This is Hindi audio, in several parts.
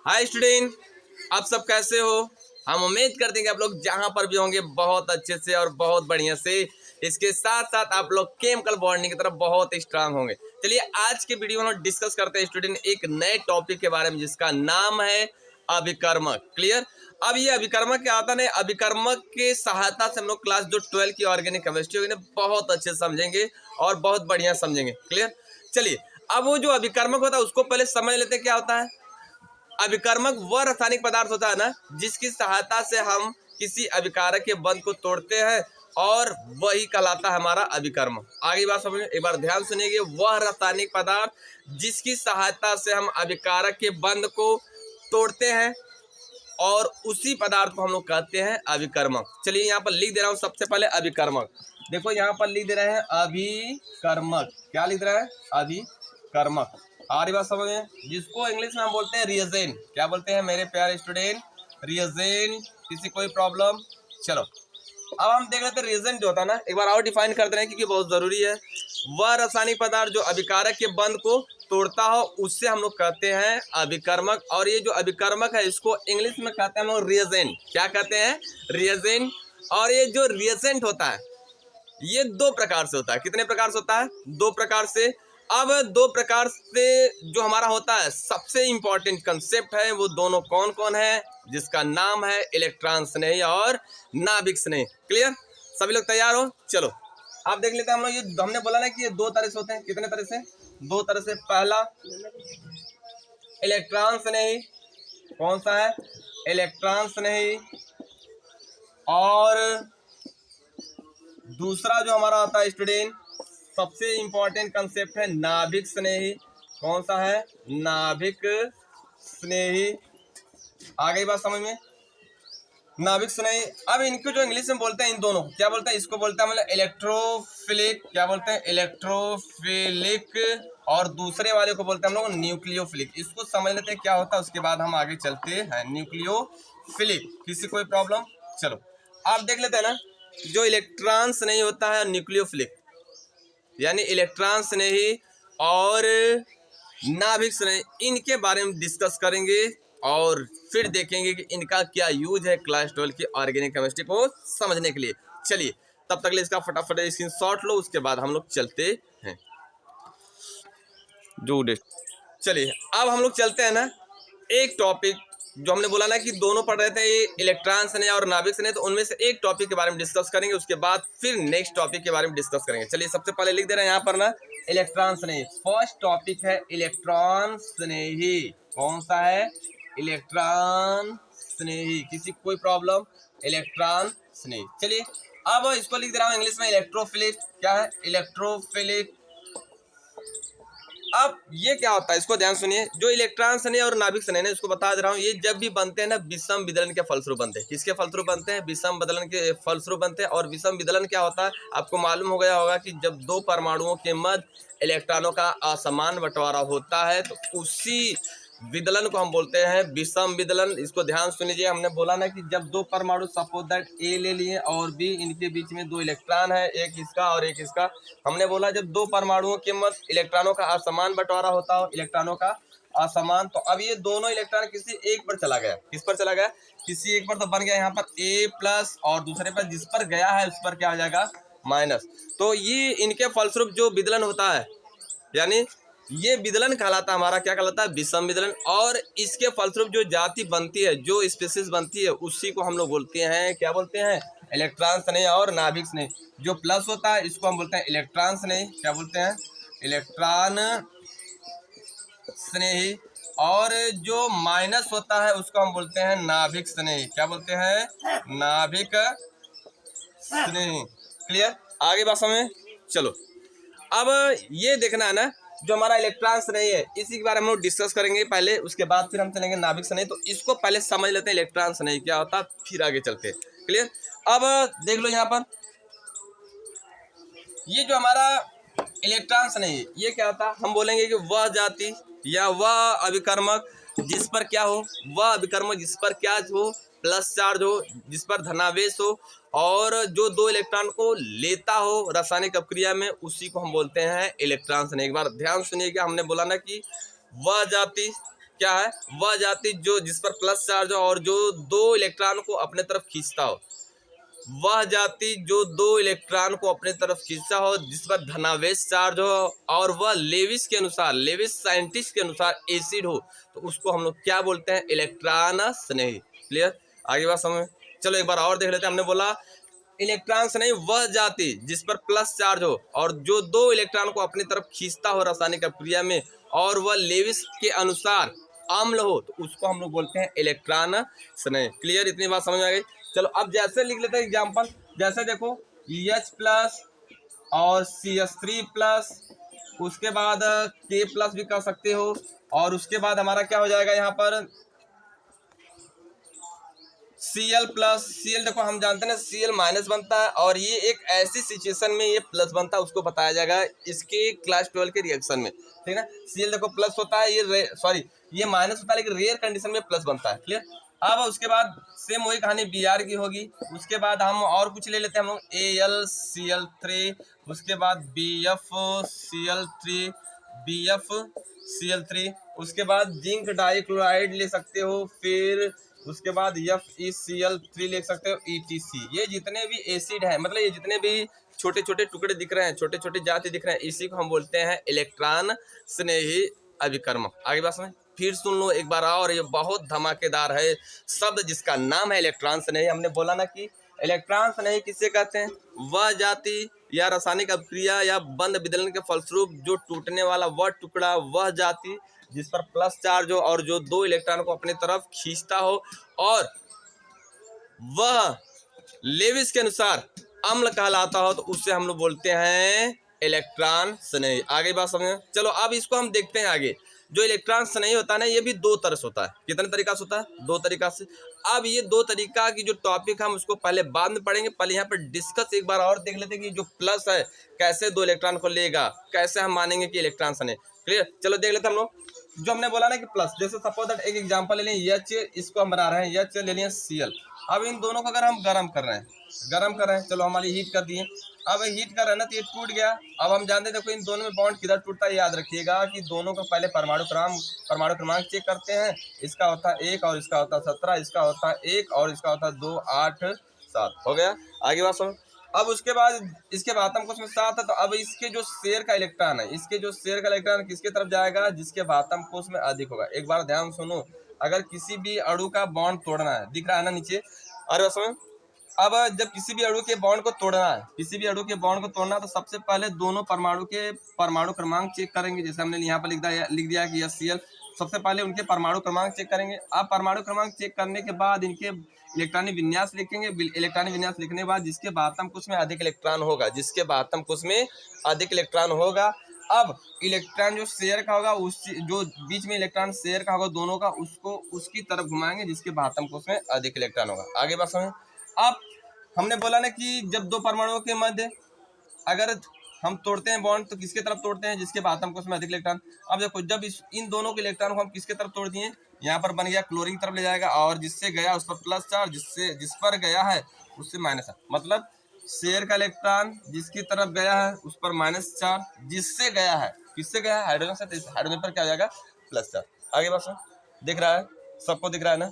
हाय स्टूडेंट, आप सब कैसे हो। हम उम्मीद करते हैं कि आप लोग जहां पर भी होंगे बहुत अच्छे से और बहुत बढ़िया से। इसके साथ साथ आप लोग केमिकल बॉन्डिंग की तरफ बहुत स्ट्रांग होंगे। चलिए आज के वीडियो में हम डिस्कस करते हैं स्टूडेंट एक नए टॉपिक के बारे में जिसका नाम है अभिकर्मक। क्लियर। अब ये अभिकर्मक क्या आता है, अभिकर्मक के सहायता से हम लोग क्लास जो 12 की ऑर्गेनिक केमिस्ट्री होगी ना बहुत अच्छे से समझेंगे और बहुत बढ़िया समझेंगे। क्लियर। चलिए अब वो जो अभिकर्मक होता है उसको पहले समझ लेते हैं क्या होता है। अभिकर्मक वह रासायनिक पदार्थ होता है ना जिसकी सहायता से हम किसी अभिकारक के बंध को तोड़ते हैं और वही कहलाता है हमारा अभिकर्मक। आगे बात समझ, एक बार ध्यान सुनिए। वह रासायनिक पदार्थ जिसकी सहायता से हम अभिकारक के बंध को तोड़ते हैं और उसी पदार्थ को हम लोग कहते हैं अभिकर्मक। चलिए यहाँ पर लिख दे रहा हूँ सबसे पहले अभिकर्मक। देखो यहाँ पर लिख दे रहे हैं अभिकर्मक। क्या लिख रहा है? अभिकर्मक। आ रही बात समझ में? जिसको इंग्लिश में हम बोलते हैं रिएजेंट। क्या बोलते हैं मेरे प्यारे स्टूडेंट? रिएजेंट। किसी कोई प्रॉब्लम? चलो अब हम देख लेते हैं रिएजेंट जो होता है ना, एक बार और डिफाइन करते हैं क्योंकि बहुत जरूरी है। वह रासायनिक पदार्थ जो अभिकारक के बंध को तोड़ता हो उससे हम लोग कहते हैं अभिकर्मक। और ये जो अभिकर्मक है इसको इंग्लिश में कहते हैं हम लोग रिएजेंट। क्या कहते हैं? रिएजेंट। और ये जो रिएजेंट होता है ये दो प्रकार से होता है। कितने प्रकार से होता है? दो प्रकार से। अब दो प्रकार से जो हमारा होता है सबसे इंपॉर्टेंट कंसेप्ट है वो दोनों कौन कौन है, जिसका नाम है इलेक्ट्रॉन स्नेही और नाभिक स्नेही। क्लियर? सभी लोग तैयार हो? चलो आप देख लेते हैं। हम लोग ये हमने बोला ना कि ये दो तरह से होते हैं। कितने तरह से? दो तरह से। पहला इलेक्ट्रॉन स्नेही। कौन सा है? इलेक्ट्रॉन स्नेही। और दूसरा जो हमारा होता है स्टूडेंट सबसे इंपॉर्टेंट कंसेप्ट है नाभिक स्नेही। कौन सा है? नाभिक स्नेही। आ गई बात समझ में? नाभिक स्नेही। अब इनको जो इंग्लिश में बोलते हैं इन दोनों क्या बोलते हैं? इसको बोलते हैं मतलब इलेक्ट्रोफिलिक। क्या बोलते हैं? इलेक्ट्रोफिलिक। और दूसरे वाले को बोलते हैं हम लोग न्यूक्लियोफिलिक। इसको समझ लेते हैं क्या होता है, उसके बाद हम आगे चलते हैं। न्यूक्लियोफिलिक। किसी कोई प्रॉब्लम? चलो आप देख लेते हैं ना, जो इलेक्ट्रॉन स्नेही होता है न्यूक्लियोफिलिक यानी इलेक्ट्रॉन स्नेही और नाभिक स्नेही, इनके बारे में डिस्कस करेंगे और फिर देखेंगे कि इनका क्या यूज है क्लास 12 की ऑर्गेनिक केमिस्ट्री को समझने के लिए। चलिए तब तक ले इसका फटाफट स्क्रीनशॉट लो, उसके बाद हम लोग चलते हैं। चलिए अब हम लोग चलते हैं ना एक टॉपिक जो हमने बोला ना कि दोनों पढ़ रहे थे इलेक्ट्रॉन स्नेही और नाभिक स्नेही, तो उनमें से एक टॉपिक के बारे में डिस्कस करेंगे, उसके बाद फिर नेक्स्ट टॉपिक के बारे में डिस्कस करेंगे। चलिए सबसे पहले लिख दे रहे हैं यहाँ पर ना इलेक्ट्रॉन स्नेही। फर्स्ट टॉपिक है इलेक्ट्रॉन स्नेही। कौन सा है? इलेक्ट्रॉन स्नेही। किसी कोई प्रॉब्लम? इलेक्ट्रॉन स्नेही। चलिए अब इसको लिख दे रहा हूँ इंग्लिश में इलेक्ट्रोफिलिक। क्या है? इलेक्ट्रोफिलिक। अब ये क्या होता है इसको ध्यान सुनिए। जो इलेक्ट्रॉन स्नेही और नाभिक स्नेही है इसको बता दे रहा हूँ, ये जब भी बनते हैं ना विषम विदलन के फलस्वरूप बनते हैं। किसके फलस्वरूप बनते हैं? विषम विदलन के फलस्वरूप बनते हैं। और विषम विदलन क्या होता है आपको मालूम हो गया होगा कि जब दो परमाणुओं के मध्य इलेक्ट्रॉनों का असमान बंटवारा होता है तो उसी विदलन को हम बोलते हैं विषम विदलन। इसको ध्यान सुन लीजिए। हमने बोला ना कि जब दो परमाणु सपोज दैट ए ले लिए और बी, इनके बीच में दो इलेक्ट्रॉन है, एक इसका और एक इसका। हमने बोला जब दो परमाणुओं के मध्य इलेक्ट्रॉनों का असमान बंटवारा होता हो, इलेक्ट्रॉनों का असमान, तो अब ये दोनों इलेक्ट्रॉन किसी एक पर चला गया। किस पर चला गया? किसी एक पर, तो बन गया यहाँ पर ए प्लस और दूसरे पर जिस पर गया है उस पर क्या हो जाएगा? माइनस। तो ये इनके फलस्वरूप जो विदलन होता है यानी ये विदलन कहलाता है हमारा, क्या कहलाता है? विषम विदलन। और इसके फलस्वरूप जो जाति बनती है, जो स्पीशीज बनती है, उसी को हम लोग बोलते हैं, क्या बोलते हैं? इलेक्ट्रॉन स्नेही और नाभिक स्नेही। जो प्लस होता है इसको हम बोलते हैं इलेक्ट्रॉन स्नेही। क्या बोलते हैं? इलेक्ट्रॉन स्नेही। और जो माइनस होता है उसको हम बोलते हैं नाभिक स्नेही। क्या बोलते हैं? नाभिक स्नेही। क्लियर? आगे बात समझ? चलो अब ये देखना है ना जो हमारा इलेक्ट्रॉन स्नेही है इसी के बारे में हम लोग डिस्कस करेंगे पहले, उसके बाद फिर हम चलेंगे नाभिक स्नेही। तो इसको पहले समझ लेते हैं इलेक्ट्रॉन स्नेही क्या होता है, फिर आगे चलते हैं। क्लियर? अब देख लो यहाँ पर ये जो हमारा इलेक्ट्रॉन स्नेही ये क्या होता है, हम बोलेंगे कि वह जाति या वह अभिकर्मक जिस पर क्या हो, वह अभिकर्मक जिस पर क्या हो, प्लस चार्ज हो, जिस पर धनावेश हो और जो दो इलेक्ट्रॉन को लेता हो रासायनिक अपक्रिया में, उसी को हम बोलते हैं इलेक्ट्रॉन स्नेही। एक बार ध्यान सुनिएगा। हमने बोला ना कि वह जाति क्या है? वह जाति जो जिस पर प्लस चार्ज हो और जो दो इलेक्ट्रॉन को अपने तरफ खींचता हो। वह जाति जो दो इलेक्ट्रॉन को अपने तरफ खींचता हो, जिस पर धनावेश चार्ज हो और वह लेविस के अनुसार, लेविस साइंटिस्ट के अनुसार एसिड हो, तो उसको हम लोग क्या बोलते हैं? इलेक्ट्रॉन स्नेही। क्लियर? आगे बात समझ। चलो एक बार और देख लेते हैं। हमने बोला इलेक्ट्रॉन स्नेही वह जाति जिस पर प्लस चार्ज हो और जो दो इलेक्ट्रॉन को अपनी तरफ खींचता हो रासायनिक अभिक्रिया में और वह लेविस के अनुसार अम्ल हो, तो उसको हम लोग बोलते हैं इलेक्ट्रॉन स्नेही। क्लियर? इतनी बात समझ आ गई। चलो अब जैसे लिख लेते हैं एग्जाम्पल। जैसे देखो H प्लस और CH3 प्लस, उसके बाद K प्लस भी कर सकते हो, और उसके बाद हमारा क्या हो जाएगा यहाँ पर Cl प्लस। Cl देखो हम जानते हैं Cl माइनस बनता है, और ये एक ऐसी सिचुएशन में ये प्लस बनता है, उसको बताया जाएगा इसके क्लास 12 के रिएक्शन में। ठीक है ना? Cl देखो प्लस होता है, ये माइनस होता है, लेकिन रेयर कंडीशन में प्लस बनता है। क्लियर? अब उसके बाद सेम वही कहानी Br की होगी। उसके बाद हम और कुछ ले लेते हैं हम लोग AlCl3, उसके बाद BfCl3, उसके बाद जिंक डाइक्लोराइड ले सकते हो, फिर उसके बाद FeCl3 ले सकते हो, EtC। ये जितने भी एसिड है, मतलब ये जितने भी छोटे छोटे टुकड़े दिख रहे हैं, छोटे छोटे जाति दिख रहे हैं, इसी को हम बोलते हैं इलेक्ट्रॉन स्नेही अभिकर्मक। आगे बात समझ। फिर सुन लो एक बार और, ये बहुत धमाकेदार है शब्द जिसका नाम है इलेक्ट्रॉन स्नेही। हमने बोला ना कि इलेक्ट्रॉन स्नेही किसे कहते हैं? वह जाति या रासायनिक अभिक्रिया या बंध विदलन के फलस्वरूप जो टूटने वाला वह टुकड़ा, वह जाति जिस पर प्लस चार्ज हो और जो दो इलेक्ट्रॉन को अपनी तरफ खींचता हो और वह लेविस के अनुसार अम्ल कहलाता हो, तो उससे हम लोग बोलते हैं इलेक्ट्रॉन स्नेही। आगे बात समझे। चलो अब इसको हम देखते हैं आगे। जो इलेक्ट्रॉन स्नेही होता है ना, ये भी दो तरह से होता है। कितने तरीका से होता है? दो तरीका से। अब ये दो तरीका की जो टॉपिक हम उसको पहले बाद में पढ़ेंगे, पहले यहाँ पर डिस्कस एक बार और देख लेते हैं कि जो प्लस है कैसे दो इलेक्ट्रॉन को लेगा, कैसे हम मानेंगे कि इलेक्ट्रॉन स्नेही। क्लियर? चलो देख लेते हैं हम लोग। जो हमने बोला ना कि प्लस, जैसे सपोज दैट एक एग्जांपल ले लें, H, इसको हम बना रहे हैं, H ले लिया Cl। अब इन दोनों को अगर हम गर्म कर रहे हैं, चलो हमारी हीट कर दिए। अब हीट कर रहे हैं ना, तो ये टूट गया। अब हम जानते हैं, देखो इन दोनों में बॉन्ड किधर टूटता है, याद रखिएगा कि दोनों का पहले परमाणु क्रमांक चेक करते हैं। इसका होता है 1 और इसका होता है 17, इसका होता है 1 और इसका होता है 2, 8, 7। हो गया? आगे बात सुनो। अब उसके बाद इसके भातम कोश में 7 है, तो अब इसके जो शेयर का इलेक्ट्रॉन है, किसके तरफ जाएगा? जिसके भातम कोश में अधिक होगा। एक बार ध्यान सुनो, अगर किसी भी अणु का बॉन्ड तोड़ना है, दिख रहा है ना नीचे, अरे समझ। अब जब किसी भी अणु के बॉन्ड को तोड़ना है, तो सबसे पहले दोनों परमाणु के परमाणु क्रमांक चेक करेंगे। जैसे हमने यहाँ पर लिख दिया कि Cl, सबसे पहले उनके परमाणु क्रमांक चेक करेंगे। अब परमाणु क्रमांक चेक करने के बाद इनके इलेक्ट्रॉनिक विन्यास लिखेंगे। इलेक्ट्रॉनिक विन्यास लिखने के बाद जिसके भातम कोश में अधिक इलेक्ट्रॉन होगा, अब इलेक्ट्रॉन जो शेयर का होगा, उस जो बीच में इलेक्ट्रॉन शेयर का होगा दोनों का, उसको उसकी तरफ घुमाएंगे जिसके भातम कोश में अधिक इलेक्ट्रॉन होगा। आगे बात समझ। अब हमने बोला ना कि जब दो परमाणुओं के मध्य अगर हम तोड़ते हैं बॉन्ड, तो किसके तरफ तोड़ते हैं? जिसके भातम कोश में अधिक इलेक्ट्रॉन। अब देखो, जब इन दोनों के इलेक्ट्रॉन को हम किसके तरफ तोड़ दिए, यहाँ पर बन गया क्लोरीन की तरफ ले जाएगा, और जिससे गया उस पर प्लस चार्ज, जिस पर गया है उससे माइनस है। मतलब शेयर का इलेक्ट्रॉन जिसकी तरफ गया है उस पर माइनस चार्ज, जिससे गया है किससे गया है? हाइड्रोजन से, तो हाइड्रोजन पर क्या हो जाएगा? Plus charge. आगे बस दिख रहा है, सबको दिख रहा है ना।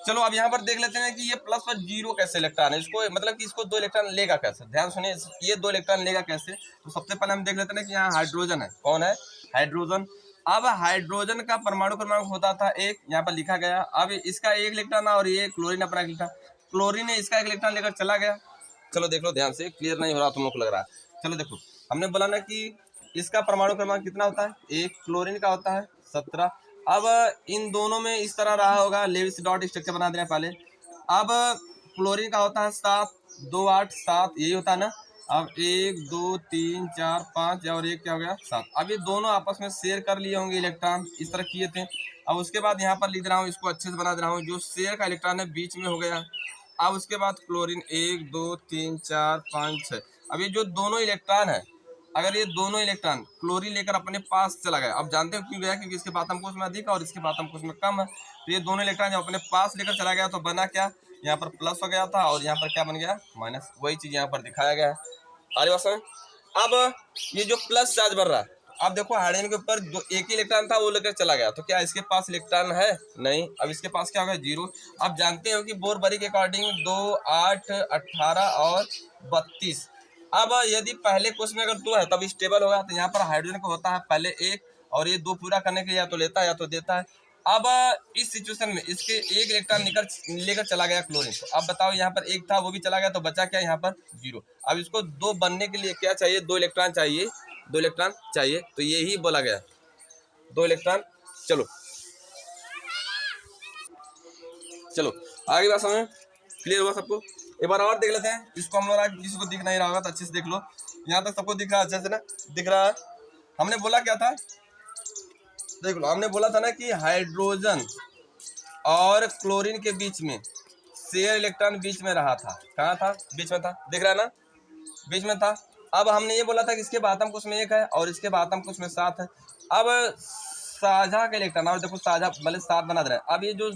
चलो अब यहाँ पर देख लेते हैं कि ये प्लस पर 0 कैसे इलेक्ट्रॉन है, इसको मतलब कि इसको 2 इलेक्ट्रॉन लेगा कैसे। ध्यान सुनिए, ये 2 इलेक्ट्रॉन लेगा कैसे। तो सबसे पहले हम देख लेते हैं कि यहाँ हाइड्रोजन है। कौन है? हाइड्रोजन। अब हाइड्रोजन का परमाणु क्रमांक होता था 1, यहाँ पर लिखा गया। अब इसका 1 इलेक्ट्रॉन और ये क्लोरीन अपना इलेक्ट्रॉन, क्लोरीन ने इसका 1 इलेक्ट्रॉन लेकर चला गया। चलो देख लो ध्यान से, क्लियर नहीं हो रहा तुम लोग को लग रहा है। चलो देखो, हमने बोला ना कि इसका परमाणु क्रमांक कितना होता है? 1, क्लोरीन का होता है 17। अब इन दोनों में इस तरह रहा होगा, लेविस डॉट स्ट्रक्चर बना देना पहले। अब क्लोरीन का होता है 7, 2, 8, 7, यही होता है ना। अब 1, 2, 3, 4, 5 और 1 क्या हो गया? 7। अब ये दोनों आपस में शेयर कर लिए होंगे इलेक्ट्रॉन, इस तरह किए थे। अब उसके बाद यहाँ पर लिख रहा हूँ, इसको अच्छे से बना दे रहा हूँ, जो शेयर का इलेक्ट्रॉन है बीच में हो गया। अब उसके बाद क्लोरीन 1, 2, 3, 4, 5, 6। अब ये जो दोनों इलेक्ट्रॉन है, अगर ये दोनों इलेक्ट्रॉन क्लोरीन लेकर अपने पास चला गया, अब जानते हो क्यों गया? क्योंकि इसके भातम कोश में अधिक और इसके भातम कोश में कम है। तो ये दोनों इलेक्ट्रॉन जब अपने पास लेकर चला गया तो बना क्या? यहाँ पर प्लस हो गया था और यहाँ पर क्या बन गया? माइनस। वही चीज यहाँ पर दिखाया गया है। आगे बात समझ। अब ये जो प्लस चार्ज बढ़ रहा है, अब देखो हाइड्रोजन के ऊपर दो एक ही इलेक्ट्रॉन था, वो लेकर चला गया, तो क्या इसके पास इलेक्ट्रॉन है? नहीं। अब इसके पास क्या होगा? 0। अब जानते हो कि बोर-बारी के अकॉर्डिंग 2, 8, 18 और 32। अब यदि पहले क्वेश्चन में अगर 2 है तब स्टेबल होगा, तो यहाँ पर हाइड्रोजन को होता है पहले 1, और ये 2 पूरा करने के लिए या तो लेता है या तो देता है। अब इस सिचुएशन में इसके एक इलेक्ट्रॉन लेकर चला गया क्लोरीन, तो अब बताओ यहाँ पर 1 था वो भी चला गया, तो बचा क्या यहाँ पर? 0। अब इसको 2 बनने के लिए क्या चाहिए? 2 इलेक्ट्रॉन चाहिए, 2 इलेक्ट्रॉन चाहिए, तो यही बोला गया 2 इलेक्ट्रॉन। चलो चलो आगे बात समझ क्लियर हुआ सबको? एक बार और देख लेते हैं इसको हम लोग, किसी को दिख नहीं रहा होगा तो अच्छे से देख लो। यहाँ तक सबको दिख रहा है अच्छे से ना? दिख रहा है। हमने बोला क्या था? देख लो, हमने बोला था ना कि हाइड्रोजन और क्लोरीन के बीच में शेयर इलेक्ट्रॉन बीच में रहा था। कहाँ था? बीच में था, दिख रहा है ना? बीच में था। अब हमने ये बोला था कि इसके बातम कुछ में 1 है और इसके बातम कुछ में 7 है। अब साझा का इलेक्ट्रॉन, और देखो साझा भले 7 बना दे रहा है। अब ये जो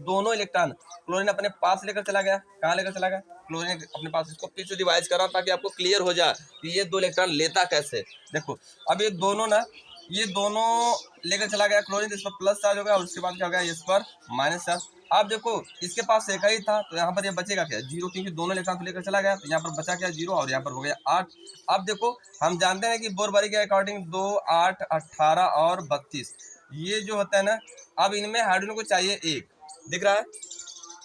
दोनों इलेक्ट्रॉन क्लोरीन अपने पास लेकर चला गया, कहाँ लेकर चला गया? क्लोरीन अपने पास। इसको फिर से डिवाइड कर रहा हूं ताकि आपको क्लियर हो जाए कि ये 2 इलेक्ट्रॉन लेता कैसे। देखो अब ये दोनों ना, ये दोनों लेकर चला गया क्लोरीन, इस पर प्लस चार्ज हो गया और उसके बाद क्या हो गया? इस पर माइनस चार्ज। अब देखो इसके पास 1 ही था, तो यहाँ पर ये बचेगा क्या? 0, क्योंकि दोनों इलेक्ट्रॉन लेकर चला गया, तो यहाँ पर बचा क्या? 0, और यहाँ पर हो गया 8। अब देखो हम जानते हैं कि बोर-बारी के अकॉर्डिंग 2, 8, 18 और 32 ये जो होता है ना, अब इनमें हाइड्रोजन को चाहिए 1, दिख रहा है?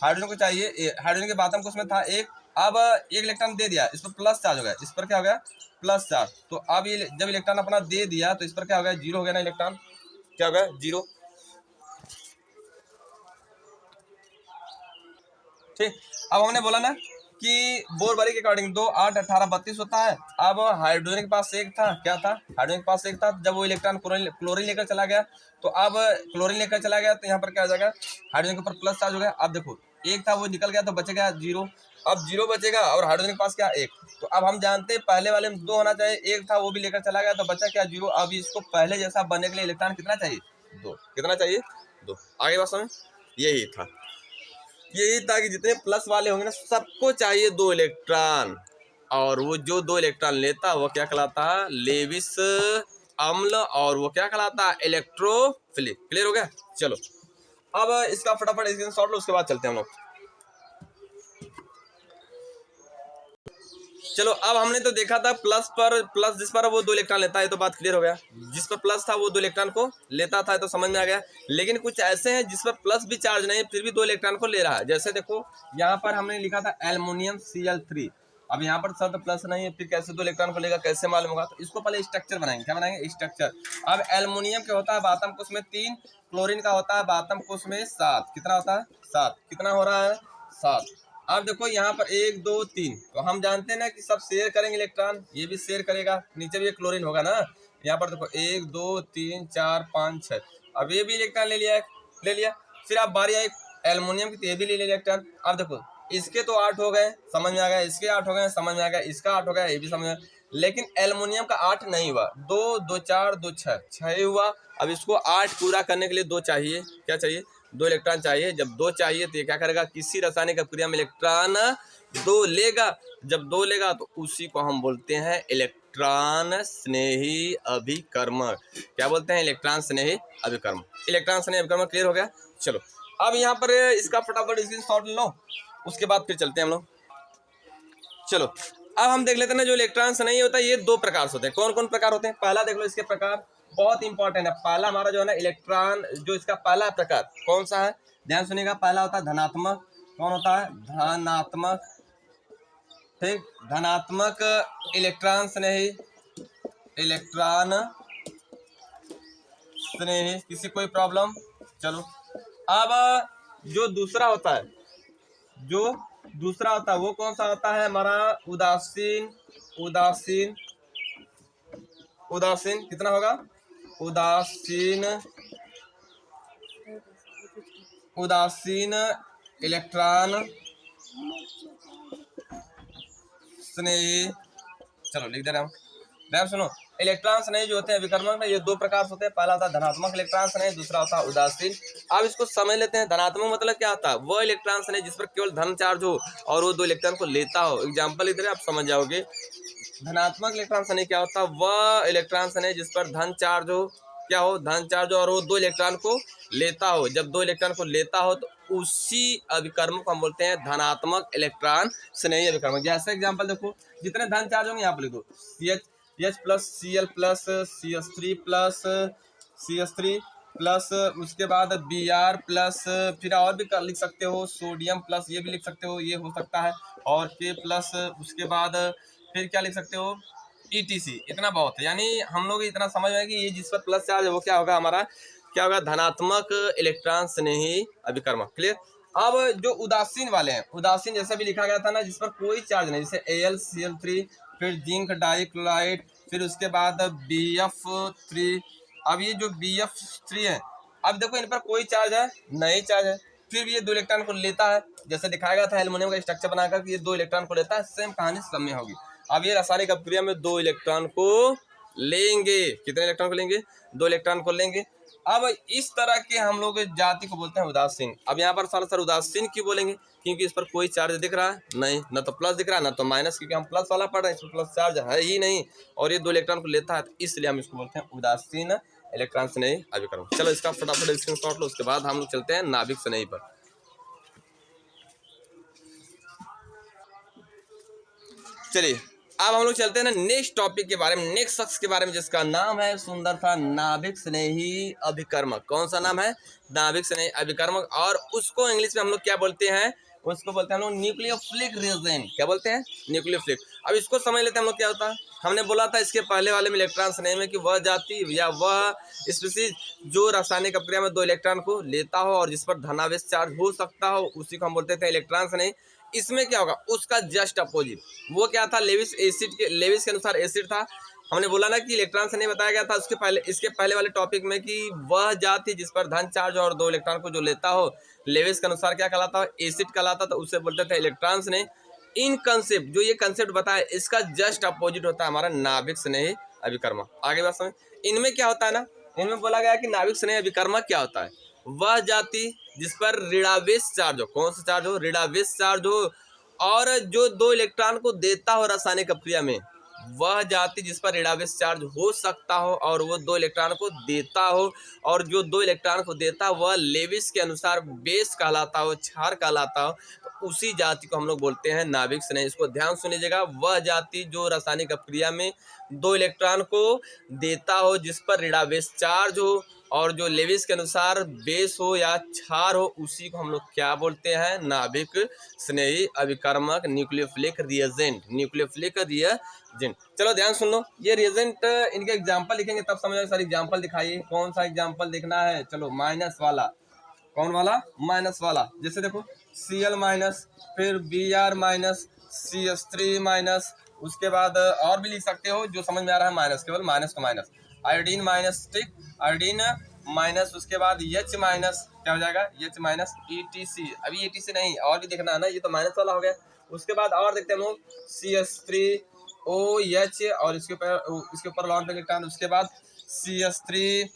हाइड्रोजन को चाहिए, हाइड्रोजन के बातम को उसमें था 1। अब 1 इलेक्ट्रॉन दे दिया, इस पर प्लस चार्ज हो गया, इस पर क्या हो गया? Plus charge. तो अब ये जब इलेक्ट्रॉन अपना दे दिया तो इस पर क्या हो गया? 0 हो गया ना इलेक्ट्रॉन? क्या हो गया? 0। ठीक। अब हमने बोला ना कि बोर-बारी के अकॉर्डिंग 2, 8, 18, 32 होता है। अब हाइड्रोजन के पास 1 था, क्या था? हाइड्रोजन के पास 1 था, जब वो इलेक्ट्रॉन क्लोरीन लेकर चला गया, तो अब क्लोरीन लेकर चला गया तो यहाँ पर क्या हो जाएगा? हाइड्रोजन के ऊपर प्लस चार्ज हो गया। अब देखो 1 था वो निकल गया तो बचेगा 0। अब 0 बचेगा और हाइड्रोजन के पास क्या? 1। तो अब हम जानते हैं पहले वाले में 2 होना चाहिए, 1 था वो भी लेकर चला गया तो बचा क्या? 0। अब इसको पहले जैसा बनने के लिए इलेक्ट्रॉन कितना चाहिए? 2। कितना चाहिए? 2। आगे बात समझ? यही था, यही था कि जितने प्लस वाले होंगे ना सबको चाहिए 2 इलेक्ट्रॉन, और वो जो 2 इलेक्ट्रॉन लेता है वो क्या कहलाता है? लेविस अम्ल, और वो क्या कहलाता है? इलेक्ट्रोफिलिक। क्लियर हो गया? चलो अब इसका फटाफट स्क्रीनशॉट लो, उसके बाद चलते हैं हम लोग। चलो अब हमने तो देखा था प्लस जिस पर वो 2 इलेक्ट्रॉन लेता है, तो बात क्लियर हो गया। जिस पर प्लस था वो 2 इलेक्ट्रॉन को लेता था, तो समझ में आ गया। लेकिन कुछ ऐसे हैं जिस पर प्लस भी चार्ज नहीं है फिर भी 2 इलेक्ट्रॉन को ले रहा है। जैसे देखो यहाँ पर हमने लिखा था एल्युमिनियम Cl3। अब यहाँ पर शब्द प्लस नहीं है, फिर कैसे 2 इलेक्ट्रॉन को लेगा, कैसे मालूम होगा? तो इसको पहले स्ट्रक्चर बनाएंगे। क्या बनाएंगे? स्ट्रक्चर। अब एल्युमिनियम का होता है बातम कोष में 3, क्लोरीन का होता है बातम कोष में 7। कितना होता है? 7। कितना हो रहा है? 7। अब देखो यहाँ पर 1, 2, 3, तो हम जानते हैं ना कि सब शेयर करेंगे इलेक्ट्रॉन, ये भी शेयर करेगा, नीचे भी एक क्लोरीन होगा ना। यहाँ पर देखो 1, 2, 3, 4, 5, 6। अब ये भी इलेक्ट्रॉन ले लिया। फिर आप बारी आई एल्युमिनियम की, तो ये भी ले लिया इलेक्ट्रॉन। अब देखो इसके तो 8 हो गए, समझ में आ गया। इसके 8 हो गए, समझ में आ गया। इसका 8 हो गया, ये भी समझ में। लेकिन एल्युमिनियम का 8 नहीं हुआ। 2, 2, 4, 2, 6, 6 हुआ। अब इसको 8 पूरा करने के लिए 2 चाहिए। क्या चाहिए? 2 इलेक्ट्रॉन चाहिए। जब 2 चाहिए तो ये क्या करेगा? किसी रासायनिक क्रिया में इलेक्ट्रॉन 2 लेगा। जब 2 लेगा तो उसी को हम बोलते हैं इलेक्ट्रॉन स्नेही अभिकर्मक। क्या बोलते हैं? इलेक्ट्रॉन स्नेही अभिकर्मक। इलेक्ट्रॉन स्नेही अभिकर्मक। क्लियर हो गया? चलो अब यहाँ पर इसका फटाफट स्क्रीनशॉट लो, उसके बाद फिर चलते हैं हम लोग। चलो अब हम देख लेते हैं ना, जो इलेक्ट्रॉन स्नेही होता है ये 2 प्रकार से होते हैं। कौन कौन प्रकार होते हैं? पहला देख लो इसके प्रकार, बहुत इंपॉर्टेंट है। पहला हमारा जो है ना इलेक्ट्रॉन, जो इसका पहला प्रकार कौन सा है? ध्यान सुनिएगा। पहला होता है धनात्मक। कौन होता है? धनात्मक। ठीक, धनात्मक इलेक्ट्रॉन स्नेही। इलेक्ट्रॉन स्नेही, किसी कोई प्रॉब्लम? चलो अब जो दूसरा होता है, वो कौन सा होता है हमारा? उदासीन। कितना होगा? उदासीन इलेक्ट्रॉन स्नेही। चलो लिख दे रहा हूँ, ध्यान सुनो। इलेक्ट्रॉन स्नेही जो होते हैं विकर्मक में, ये 2 प्रकार से होते हैं। पहला होता है धनात्मक इलेक्ट्रॉन स्नेही, दूसरा होता है उदासीन। अब इसको समझ लेते हैं। धनात्मक मतलब क्या होता है? वो इलेक्ट्रॉन स्नेही जिस पर केवल धन चार्ज हो और वो 2 इलेक्ट्रॉन को लेता हो। एग्जाम्पल इधर आप समझ जाओगे। धनात्मक इलेक्ट्रॉन स्नेही क्या होता है? वह इलेक्ट्रॉन स्नेही जिस पर धन चार्ज हो, क्या हो, धन चार्ज हो, और वो दो इलेक्ट्रॉन को लेता हो। जब दो इलेक्ट्रॉन को लेता हो तो उसी अभिकर्म को हम बोलते हैं धनात्मक इलेक्ट्रॉन स्नेही अभिकर्म। जैसे एग्जांपल देखो, जितने धन चार्ज होंगे यहाँ पर लिख दो, H plus C L plus C S three plus C S three plus उसके बाद बी आर प्लस, फिर और भी लिख सकते हो सोडियम प्लस, ये भी लिख सकते हो, ये हो सकता है, और के प्लस, उसके बाद फिर क्या लिख सकते हो, ETC। इतना बहुत है, यानी हम लोग इतना समझ में कि ये जिस पर प्लस चार्ज है वो क्या होगा हमारा, क्या होगा, धनात्मक इलेक्ट्रॉन स्नेही अभिकर्मक। क्लियर। अब जो उदासीन वाले हैं, उदासीन जैसे भी लिखा गया था ना, जिस पर कोई चार्ज नहीं, जैसे AlCl3, फिर जिंक डाइक्लोराइड, फिर उसके बाद BF3। अब ये जो BF3 है, अब देखो इन पर कोई चार्ज है नहीं, चार्ज है, फिर भी ये दो इलेक्ट्रॉन को लेता है। जैसे दिखाया गया था एल्युमिनियम का स्ट्रक्चर बनाकर कि ये दो इलेक्ट्रॉन को लेता है, सेम कहानी सब में होगी। अब ये रासायनिक अभिक्रिया में दो इलेक्ट्रॉन को लेंगे। कितने इलेक्ट्रॉन को लेंगे? दो इलेक्ट्रॉन को लेंगे। अब इस तरह के हम लोग जाति को बोलते हैं उदासीन। अब यहाँ पर सर उदासीन क्यों बोलेंगे? क्योंकि इस पर कोई चार्ज दिख रहा है नहीं, ना तो प्लस दिख रहा है ना तो माइनस, क्योंकि हम प्लस वाला पढ़ रहे हैं, इसमें प्लस चार्ज है ही नहीं, और ये दो इलेक्ट्रॉन को लेता है, तो इसलिए हम इसको बोलते हैं उदासीन इलेक्ट्रॉन स्नेही अभिकर्म। चलो इसका फटाफट स्क्रीनशॉट लो, उसके बाद हम लोग चलते हैं नाभिक स्नेही पर। चलिए अब हम लोग चलते हैं ना नेक्स्ट टॉपिक के बारे में, नेक्स्ट शख्स के बारे में, जिसका नाम है सुंदर सा नाभिक स्नेही अभिकर्मक। कौन सा नाम है? नाभिक स्नेही अभिकर्मक। और उसको इंग्लिश में हम लोग क्या बोलते हैं? उसको बोलते हैं हम लोग न्यूक्लियोफिलिक रिएजेंट। क्या बोलते हैं? न्यूक्लियोफिलिक। अब इसको समझ लेते हैं हम लोग क्या होता है। हमने बोला था इसके पहले वाले में इलेक्ट्रॉन स्नेही में कि वह जाति या वह स्पीसीज जो रासायनिक अभिक्रिया में दो इलेक्ट्रॉन को लेता हो और जिस पर धनावेश चार्ज हो सकता हो, उसी को हम बोलते थे इलेक्ट्रॉन स्नेही। इसमें क्या होगा? उसका जस्ट अपोजिट। वो क्या था? लेविस के अनुसार एसिड था। हमने बोला ना कि इलेक्ट्रॉन से नहीं बताया गया था उसके पहले, इसके पहले वाले टॉपिक में, कि वह जाति जिस पर धन चार्ज और दो इलेक्ट्रॉन को जो लेता हो, लेविस के अनुसार क्या कहलाता हो? एसिड कहलाता, तो उससे बोलते थे इलेक्ट्रॉन स्नेही। इन कंसेप्ट जो ये कंसेप्ट बताया, इसका जस्ट अपोजिट होता है हमारा नाभिक स्नेही अभिकर्मक। आगे बात समझ। इनमें क्या होता है ना, इनमें बोला गया कि नाभिक स्नेही अभिकर्मक क्या होता है? वह जाति जिस पर ऋणावेश चार्ज हो। कौन सा चार्ज हो? ऋणावेश चार्ज हो, और जो दो इलेक्ट्रॉन को देता हो रासायनिक अभिक्रिया में, वह जाति जिस पर ऋणावेश चार्ज हो सकता हो और वो दो इलेक्ट्रॉन को देता हो, और जो दो इलेक्ट्रॉन को देता है वह लेविस के अनुसार बेस कहलाता हो, क्षार कहलाता हो, तो उसी जाति को हम लोग बोलते हैं नाभिक स्नेही। इसको ध्यान सुनिएगा, वह जाति जो रासायनिक अभिक्रिया में दो इलेक्ट्रॉन को देता हो, जिस पर ऋणावेश चार्ज हो, और जो लेविस के अनुसार बेस हो या क्षार हो, उसी को हम लोग क्या बोलते हैं? नाभिक स्नेही अभिकर्मक, न्यूक्लियोफिलिक रिएजेंट। Nucleophilic reagent. चलो ध्यान सुन लो, ये रिएजेंट इनके एग्जांपल लिखेंगे तब समझ आएगा। सर एग्जांपल दिखाइए, कौन सा एग्जांपल देखना है? चलो माइनस वाला। कौन वाला? माइनस वाला। जैसे देखो Cl माइनस, फिर Br माइनस, CH3 माइनस, उसके बाद और भी लिख सकते हो जो समझ में आ रहा है माइनस, केवल माइनस का माइनस। आयोडीन माइनस, ठीक, आयोडीन माइनस, उसके बाद H माइनस, क्या हो जाएगा? H minus ETC। अभी ETC नहीं, और भी देखना है ना, ये तो माइनस वाला हो गया। उसके बाद और देखते हैं हम लोग CH3OH, और इसके ऊपर लॉन्ग इलेक्ट्रॉन, उसके बाद CH3,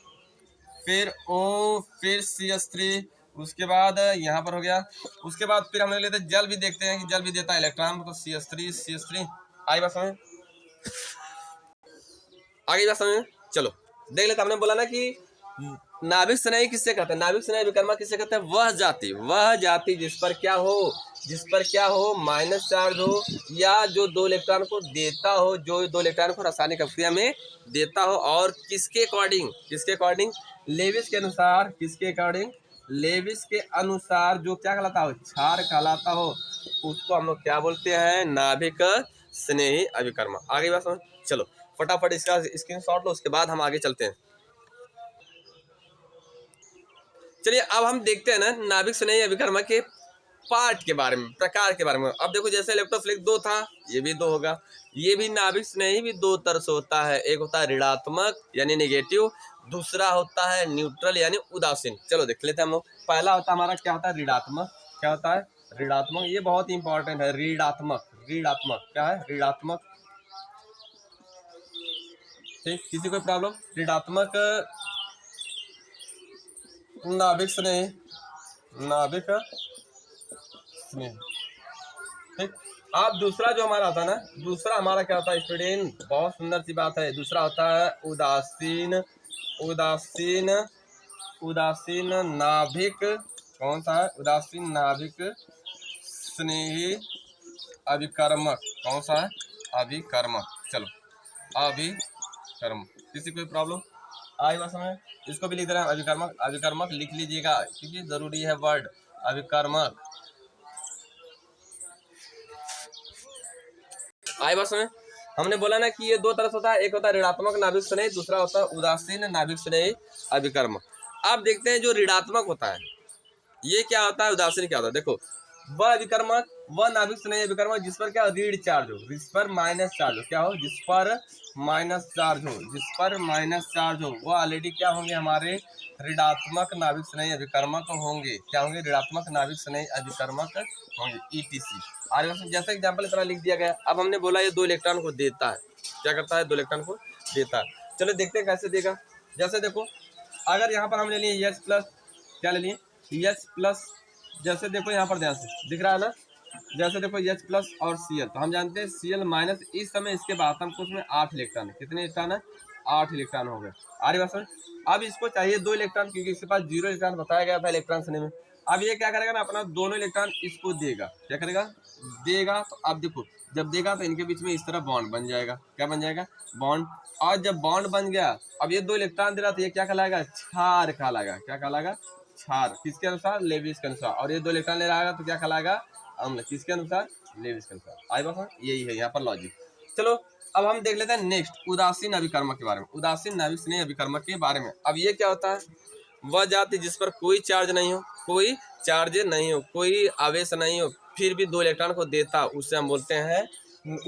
फिर O, फिर CH3, उसके बाद यहाँ पर हो गया। उसके बाद फिर हम लोग लेते हैं जल भी, देखते हैं कि जल भी देता है इलेक्ट्रॉन को, CH3। आई बात समझ? आगे बात समझ? चलो देख लेते। हमने बोला ना कि नाभिक स्नेही किससे कहते हैं? नाभिक स्नेही अभिकर्मक किससे कहते हैं? वह जाति जिस पर क्या हो, माइनस चार्ज हो, या जो दो इलेक्ट्रॉन को देता हो, जो दो इलेक्ट्रॉन को रासायनिक अभिक्रिया में देता हो, और किसके अकॉर्डिंग? लेविस के अनुसार। किसके अकॉर्डिंग? लेविस के अनुसार जो क्या कहलाता हो? क्षार कहलाता हो, उसको हम लोग क्या बोलते हैं? नाभिक स्नेही अभिकर्मक। आगे बात समझ? चलो फटाफट इसका स्क्रीनशॉट लो, उसके बाद हम आगे चलते हैं। चलिए अब हम देखते हैं ना नाभिक स्नेही अभिकर्मक के पार्ट के बारे में, प्रकार के बारे में। अब देखो जैसे इलेक्ट्रोफिलिक दो था, ये भी दो होगा। ये भी नाभिक स्नेही भी दो तरह से होता है, एक होता है ऋणात्मक यानी नेगेटिव, दूसरा होता है न्यूट्रल यानी उदासीन। चलो देख लेते हैं हम लोग। पहला होता है हमारा क्या होता है? ऋणात्मक। क्या होता है? ऋणात्मक। ये बहुत इंपॉर्टेंट है, ऋणात्मक। क्या है? ऋणात्मक। ठीक, किसी को प्रॉब्लम? ऋणात्मक नाभिक स्नेही, ठीक। आप दूसरा जो हमारा होता है ना, दूसरा हमारा क्या होता है स्टूडेंट, बहुत सुंदर सी बात है। दूसरा होता है उदासीन, उदासीन, उदासीन नाभिक। कौन सा है? उदासीन नाभिक स्नेही अभिकर्मक। कौन सा है? अभिकर्मक। चलो, अभिकर्मक। किसी कोई प्रॉब्लम आई बस में? इसको भी लिख दे रहे हैं अभिकर्मक। अभिकर्मक लिख लीजिएगा क्योंकि जरूरी है वर्ड अभिकर्मक। आई बस में? हमने बोला ना कि ये दो तरह से होता है, एक होता है ऋणात्मक नाभिक स्नेही, दूसरा होता है उदासीन नाभिक स्नेही अभिकर्मक। अब देखते हैं जो ऋणात्मक होता है ये क्या होता है, उदासीन क्या होता है। देखो, वह अभिकर्मक, वह नाभिक स्नेही अभिकर्मक जिस पर क्या ऋण चार्ज हो, जिस पर माइनस चार्ज हो। क्या हो? जिस पर माइनस चार्ज हो, जिस पर माइनस चार्ज हो, वो ऑलरेडी क्या होंगे? हमारे ऋणात्मक नाभिक स्नेही अभिकर्मक होंगे। क्या होंगे? ऋणात्मक नाभिक स्नेही अभिकर्मक होंगे, ETC। और जैसे एग्जाम्पल इस तरह लिख दिया गया। अब हमने बोला ये 2 इलेक्ट्रॉन को देता है। क्या करता है? 2 इलेक्ट्रॉन को देता है। चलो देखते हैं कैसे देगा। जैसे देखो, अगर यहाँ पर हम ले लिए H प्लस, क्या ले लिए? H plus. जैसे देखो यहाँ पर ध्यान से दिख रहा है ना, जैसे देखो H प्लस और Cl, तो हम जानते हैं Cl माइनस। इस समय इसके बाद हमको उसमें 8 इलेक्ट्रॉन है। कितने इलेक्ट्रॉन है? 8 इलेक्ट्रॉन हो गए। आ रही बात समझ? अब इसको चाहिए 2 इलेक्ट्रॉन क्योंकि इसके पास 0 इलेक्ट्रॉन बताया गया था इलेक्ट्रॉन स्नेह में। अब ये क्या करेगा ना, अपना दोनों इलेक्ट्रॉन इसको देगा। क्या करेगा? देगा। तो अब देखो, जब देगा तो इनके बीच में इस तरह बॉन्ड बन जाएगा। क्या बन जाएगा? बॉन्ड। और जब बॉन्ड बन गया, अब ये 2 इलेक्ट्रॉन दे रहा तो ये क्या कहलाएगा? क्षार कहलाएगा। क्या कहलाएगा? क्षार। किसके अनुसार? लेविस के अनुसार। और ये 2 इलेक्ट्रॉन ले रहा है तो क्या कहलाएगा? अम्ल। किसके अनुसार? लेविस के अनुसार। आई बात? यही है यहाँ पर लॉजिक। चलो अब हम देख लेते हैं नेक्स्ट उदासीन अभिकर्मक के बारे में, उदासीन नाभिक स्नेही अभिकर्मक के बारे में। अब ये क्या होता है? वह जाति जिस पर कोई चार्ज नहीं हो, कोई चार्ज नहीं हो, कोई आवेश नहीं हो, फिर भी 2 इलेक्ट्रॉन को देता, उससे हम बोलते हैं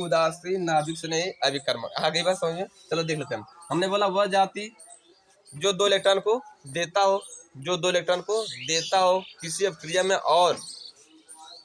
उदासीन नाभिक स्नेही अभिकर्मक। आगे बात समझिए। चलो देख लेते हैं। हमने बोला वह जाति जो 2 इलेक्ट्रॉन को देता हो, जो 2 इलेक्ट्रॉन को देता हो किसी अभिक्रिया में, और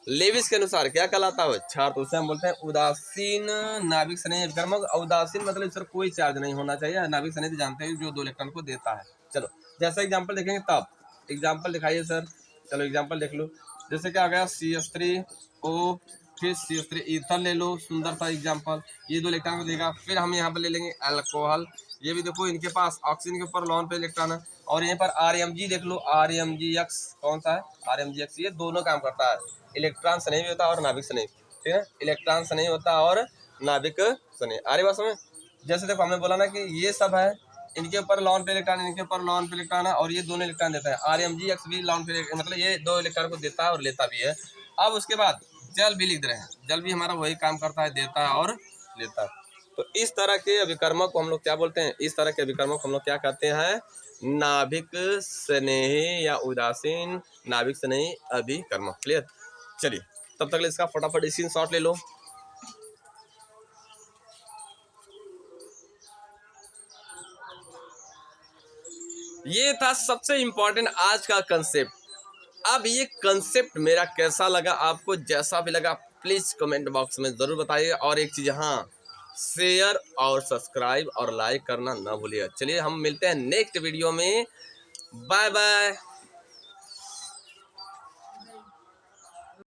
लेविस के अनुसार क्या कहलाता है? क्षार। तो उसे हम बोलते हैं उदासीन नाभिक स्नेही अभिकर्मक। उदासीन मतलब इस पर कोई चार्ज नहीं होना चाहिए। नाभिक स्नेही जानते हैं जो 2 इलेक्ट्रॉन को देता है। चलो जैसा एग्जांपल देखेंगे तब। एग्जांपल दिखाइए सर। चलो एग्जांपल देख लो। जैसे क्या आ गया? CH3O, फिर CH3 ईथर ले लो। सुंदर सा एग्जांपल। ये 2 इलेक्ट्रॉन को देगा। फिर हम यहाँ पर ले लेंगे अल्कोहल। ये भी देखो, इनके पास ऑक्सीजन के ऊपर लॉन पे इलेक्ट्रॉन है। और यहाँ पर RMG देख लो, RMGX। कौन सा है? RMGX। ये दोनों काम करता है, इलेक्ट्रॉन स्नेही भी होता है और नाभिक स्नेही। ठीक है, इलेक्ट्रॉन स्नेही होता है और नाभिक स्नेही। आ रही बात समझ? जैसे देखो हमने बोला ना कि ये सब है, इनके ऊपर लॉन पे इलेक्ट्रॉन, इनके ऊपर लॉन पे इलेक्ट्रॉन है, और ये दोनों इलेक्ट्रॉन देता है। RMGX भी लॉन पे, मतलब ये 2 इलेक्ट्रॉन को देता है और लेता भी है। अब उसके बाद जल भी लिख दे रहे हैं। जल भी हमारा वही काम करता है, देता है और लेता है। तो इस तरह के अभिकर्मक को हम लोग क्या बोलते हैं? इस तरह के अभिकर्मक को हम लोग क्या कहते हैं? नाभिक स्नेही या उदासीन नाभिक स्नेही अभिकर्मक। क्लियर? चलिए तब तक इसका फटाफट स्क्रीनशॉट ले लो। ये था सबसे इम्पोर्टेंट आज का कंसेप्ट। अब ये कंसेप्ट मेरा कैसा लगा आपको? जैसा भी लगा प्लीज़ कमेंट बॉक्स में ज़रूर बताइए। और एक चीज़, हाँ, शेयर और सब्सक्राइब और लाइक करना ना भूलिएगा। चलिए हम मिलते हैं नेक्स्ट वीडियो में। Bye bye.